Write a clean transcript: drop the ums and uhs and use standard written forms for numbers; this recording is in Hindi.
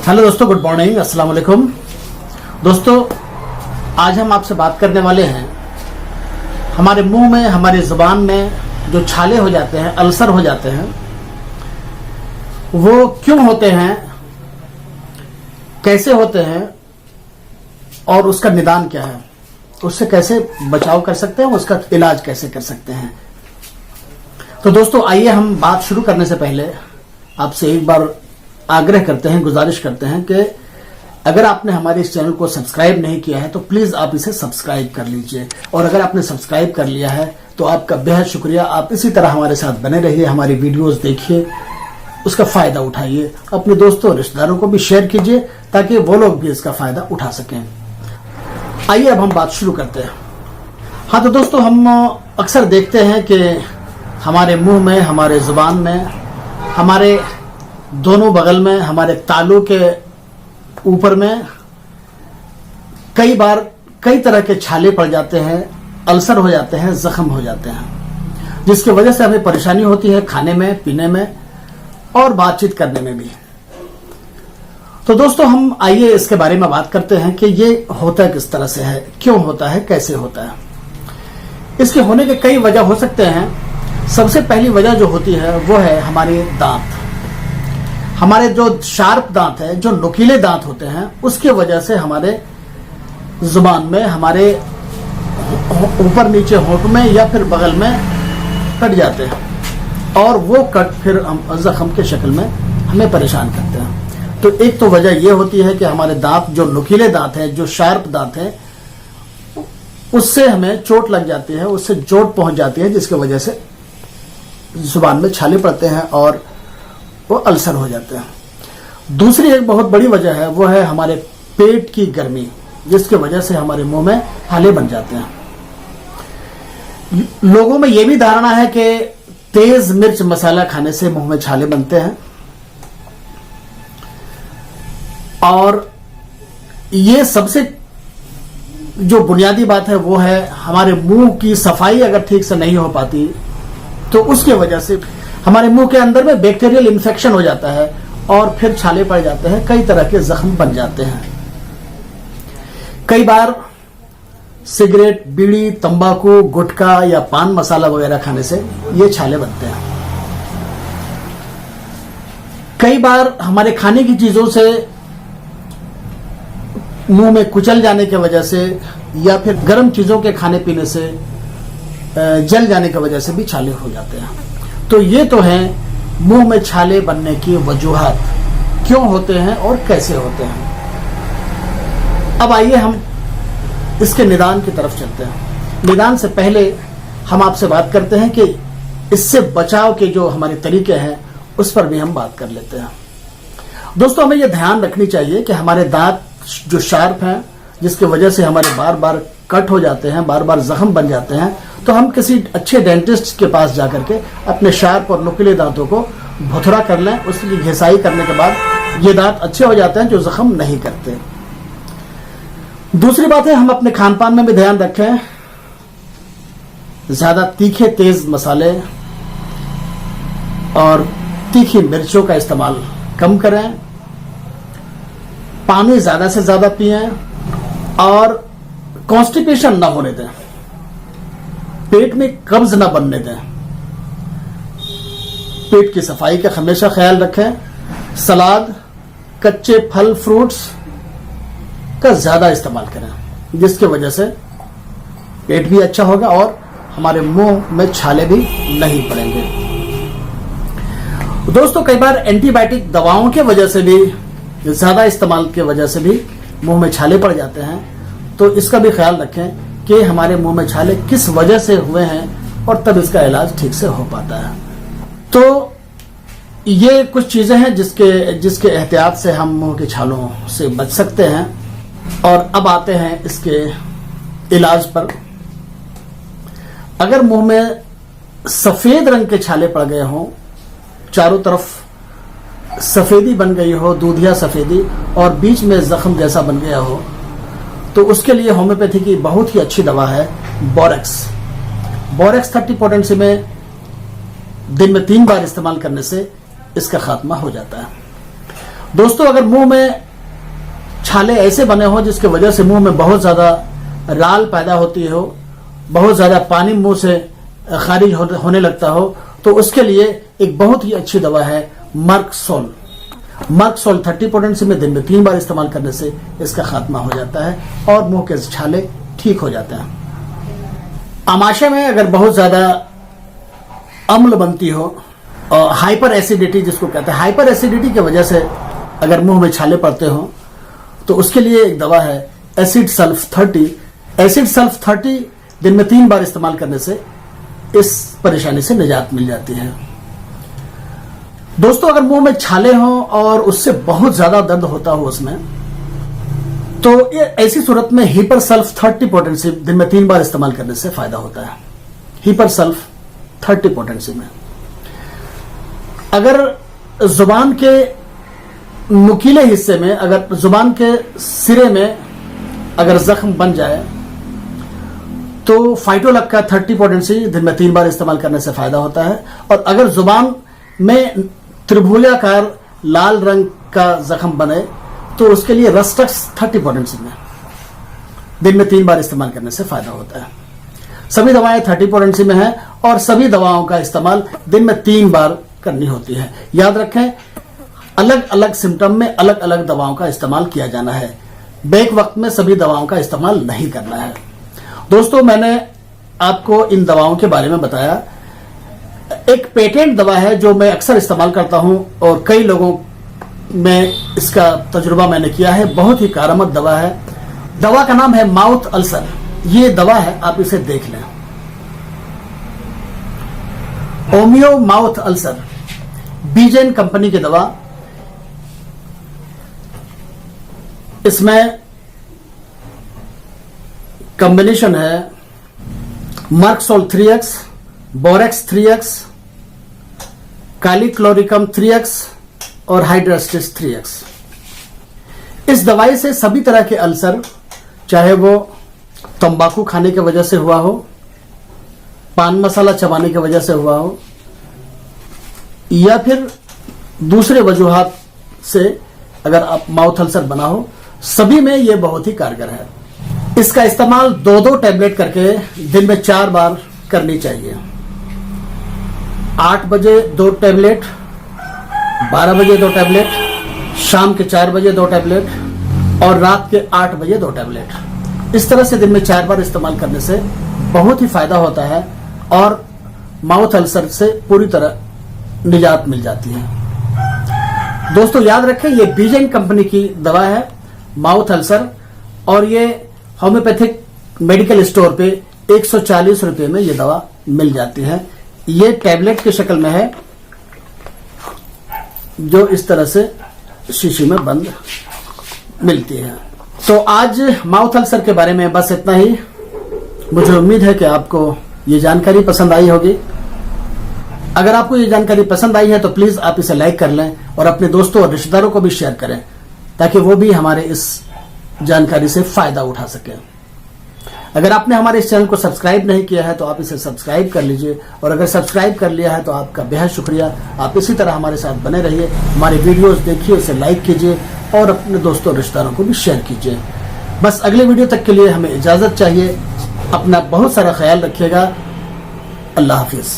हेलो दोस्तों, गुड मॉर्निंग, अस्सलाम वालेकुम। दोस्तों, आज हम आपसे बात करने वाले हैं हमारे मुंह में, हमारी जुबान में जो छाले हो जाते हैं, अल्सर हो जाते हैं, वो क्यों होते हैं, कैसे होते हैं और उसका निदान क्या है, उससे कैसे बचाव कर सकते हैं, उसका इलाज कैसे कर सकते हैं। तो दोस्तों, आइए हम बात शुरू करने से पहले आपसे एक बार आग्रह करते हैं, गुजारिश करते हैं कि अगर आपने हमारे इस चैनल को सब्सक्राइब नहीं किया है तो प्लीज आप इसे सब्सक्राइब कर लीजिए, और अगर आपने सब्सक्राइब कर लिया है तो आपका बेहद शुक्रिया। आप इसी तरह हमारे साथ बने रहिए, हमारी वीडियोस देखिए, उसका फायदा उठाइए, अपने दोस्तों और रिश्तेदारों को भी शेयर कीजिए ताकि वो लोग भी इसका फायदा उठा सकें। आइए अब हम बात शुरू करते हैं। हाँ, तो दोस्तों, हम अक्सर देखते हैं कि हमारे मुंह में, हमारे जुबान में, हमारे दोनों बगल में, हमारे तालू के ऊपर में कई बार कई तरह के छाले पड़ जाते हैं, अल्सर हो जाते हैं, जख्म हो जाते हैं, जिसकी वजह से हमें परेशानी होती है खाने में, पीने में और बातचीत करने में भी। तो दोस्तों, हम आइए इसके बारे में बात करते हैं कि ये होता किस तरह से है, क्यों होता है, कैसे होता है। इसके होने के कई वजह हो सकते हैं। सबसे पहली वजह जो होती है वो है हमारे दांत। हमारे जो शार्प दांत है, जो नुकीले दांत होते हैं, उसके वजह से हमारे जुबान में, हमारे ऊपर नीचे होंठ में या फिर बगल में कट जाते हैं, और वो कट फिर हम जख्म के शक्ल में हमें परेशान करते हैं। तो एक तो वजह ये होती है कि हमारे दांत, जो नुकीले दांत हैं, जो शार्प दांत हैं, उससे हमें चोट लग जाती है, उससे चोट पहुंच जाती है, जिसकी वजह से जुबान में छाले पड़ते हैं और वो अल्सर हो जाते हैं। दूसरी एक बहुत बड़ी वजह है, वो है हमारे पेट की गर्मी, जिसकी वजह से हमारे मुंह में छाले बन जाते हैं। लोगों में ये भी धारणा है कि तेज मिर्च मसाला खाने से मुंह में छाले बनते हैं, और ये सबसे जो बुनियादी बात है वो है हमारे मुंह की सफाई अगर ठीक से नहीं हो पाती तो उसके वजह से हमारे मुंह के अंदर में बैक्टीरियल इन्फेक्शन हो जाता है और फिर छाले पड़ जाते हैं, कई तरह के जख्म बन जाते हैं। कई बार सिगरेट, बीड़ी, तंबाकू, गुटखा या पान मसाला वगैरह खाने से ये छाले बनते हैं। कई बार हमारे खाने की चीजों से मुंह में कुचल जाने की वजह से या फिर गर्म चीजों के खाने पीने से जल जाने की वजह से भी छाले हो जाते हैं। तो ये तो है मुंह में छाले बनने की वजूहात, क्यों होते हैं और कैसे होते हैं। अब आइए हम इसके निदान की तरफ चलते हैं। निदान से पहले हम आपसे बात करते हैं कि इससे बचाव के जो हमारे तरीके हैं उस पर भी हम बात कर लेते हैं। दोस्तों, हमें यह ध्यान रखनी चाहिए कि हमारे दांत जो शार्प हैं, जिसकी वजह से हमारे बार बार कट हो जाते हैं, बार बार जख्म बन जाते हैं, तो हम किसी अच्छे डेंटिस्ट के पास जाकर के अपने शार्प और नुकीले दांतों को भुथरा कर लें। उसकी घिसाई करने के बाद ये दांत अच्छे हो जाते हैं, जो जख्म नहीं करते। दूसरी बात है, हम अपने खान पान में भी ध्यान रखें। ज्यादा तीखे तेज मसाले और तीखी मिर्चों का इस्तेमाल कम करें। पानी ज्यादा से ज्यादा पिएं और कॉन्स्टिपेशन ना होने दें, पेट में कब्ज ना बनने दें। पेट की सफाई का हमेशा ख्याल रखें। सलाद, कच्चे फल, फ्रूट्स का ज्यादा इस्तेमाल करें, जिसकी वजह से पेट भी अच्छा होगा और हमारे मुंह में छाले भी नहीं पड़ेंगे। दोस्तों, कई बार एंटीबायोटिक दवाओं के वजह से भी, ज्यादा इस्तेमाल की वजह से भी मुंह में छाले पड़ जाते हैं। तो इसका भी ख्याल रखें कि हमारे मुंह में छाले किस वजह से हुए हैं और तब इसका इलाज ठीक से हो पाता है। तो ये कुछ चीजें हैं जिसके एहतियात से हम मुंह के छालों से बच सकते हैं। और अब आते हैं इसके इलाज पर। अगर मुंह में सफेद रंग के छाले पड़ गए हों, चारों तरफ सफेदी बन गई हो, दूधिया सफेदी, और बीच में जख्म जैसा बन गया हो, तो उसके लिए होम्योपैथी की बहुत ही अच्छी दवा है बोरेक्स। बोरेक्स 30 पोटेंसी में दिन में 3 बार इस्तेमाल करने से इसका खात्मा हो जाता है। दोस्तों, अगर मुंह में छाले ऐसे बने हो जिसकी वजह से मुंह में बहुत ज्यादा लाल पैदा होती हो, बहुत ज्यादा पानी मुंह से खारिज होने लगता हो, तो उसके लिए एक बहुत ही अच्छी दवा है मर्कसोल। मर्कसोल 30 पोटेंसी में दिन में 3 बार इस्तेमाल करने से इसका खात्मा हो जाता है और मुंह के छाले ठीक हो जाते हैं। आमाशय में अगर बहुत ज्यादा अम्ल बनती हो और हाइपर एसिडिटी जिसको कहते हैं, हाइपर एसिडिटी की वजह से अगर मुंह में छाले पड़ते हो तो उसके लिए एक दवा है एसिड सल्फ 30। एसिड सल्फ 30 दिन में 3 बार इस्तेमाल करने से इस परेशानी से निजात मिल जाती है। दोस्तों, अगर मुंह में छाले हों और उससे बहुत ज्यादा दर्द होता हो उसमें, तो ये ऐसी सूरत में हीपर सल्फ 30 पोटेंसी दिन में 3 बार इस्तेमाल करने से फायदा होता है। हीपर सल्फ 30 पोटेंसी में अगर जुबान के नुकीले हिस्से में, अगर जुबान के सिरे में अगर जख्म बन जाए तो फाइटोलक का 30 पोटेंसी दिन में 3 बार इस्तेमाल करने से फायदा होता है। और अगर जुबान में त्रिभुजाकार लाल रंग का जख्म बने तो उसके लिए रस्टक्स 30 पोटेंसी में दिन में 3 बार इस्तेमाल करने से फायदा होता है। सभी दवाएं 30 पोटेंसी में हैं और सभी दवाओं का इस्तेमाल दिन में 3 बार करनी होती है। याद रखें, अलग अलग सिम्टम में अलग अलग दवाओं का इस्तेमाल किया जाना है। बेक वक्त में सभी दवाओं का इस्तेमाल नहीं करना है। दोस्तों, मैंने आपको इन दवाओं के बारे में बताया। एक पेटेंट दवा है जो मैं अक्सर इस्तेमाल करता हूं और कई लोगों में इसका तजुर्बा मैंने किया है। बहुत ही कारगर दवा है। दवा का नाम है माउथ अल्सर। ये दवा है, आप इसे देख लें। ओमियो माउथ अल्सर, बीजेन कंपनी की दवा। इसमें कॉम्बिनेशन है Merc Sol 3x, borax 3x, कालीक्लोरिकम 3x और हाइड्रास्टिस 3x। इस दवाई से सभी तरह के अल्सर, चाहे वो तंबाकू खाने की वजह से हुआ हो, पान मसाला चबाने की वजह से हुआ हो, या फिर दूसरे वजूहात से अगर आप माउथ अल्सर बना हो, सभी में यह बहुत ही कारगर है। इसका इस्तेमाल 2-2 टैबलेट करके दिन में 4 बार करनी चाहिए। 8 बजे 2 टैबलेट, 12 बजे 2 टैबलेट, शाम के 4 बजे 2 टैबलेट और रात के 8 बजे 2 टैबलेट। इस तरह से दिन में 4 बार इस्तेमाल करने से बहुत ही फायदा होता है और माउथ अल्सर से पूरी तरह निजात मिल जाती है। दोस्तों, याद रखें, ये बीजेन कंपनी की दवा है माउथ अल्सर और ये होम्योपैथिक मेडिकल स्टोर पे 140 रुपए में ये दवा मिल जाती है। ये टैबलेट की शक्ल में है जो इस तरह से शीशी में बंद मिलती है। तो आज माउथ अल्सर के बारे में बस इतना ही। मुझे उम्मीद है कि आपको ये जानकारी पसंद आई होगी। अगर आपको ये जानकारी पसंद आई है तो प्लीज आप इसे लाइक कर लें और अपने दोस्तों और रिश्तेदारों को भी शेयर करें ताकि वो भी हमारे इस जानकारी से फायदा उठा सके। अगर आपने हमारे इस चैनल को सब्सक्राइब नहीं किया है तो आप इसे सब्सक्राइब कर लीजिए और अगर सब्सक्राइब कर लिया है तो आपका बेहद शुक्रिया। आप इसी तरह हमारे साथ बने रहिए, हमारे वीडियोस देखिए, उसे लाइक कीजिए और अपने दोस्तों और रिश्तेदारों को भी शेयर कीजिए। बस अगले वीडियो तक के लिए हमें इजाजत चाहिए। अपना बहुत सारा ख्याल रखिएगा। अल्लाह हाफिज।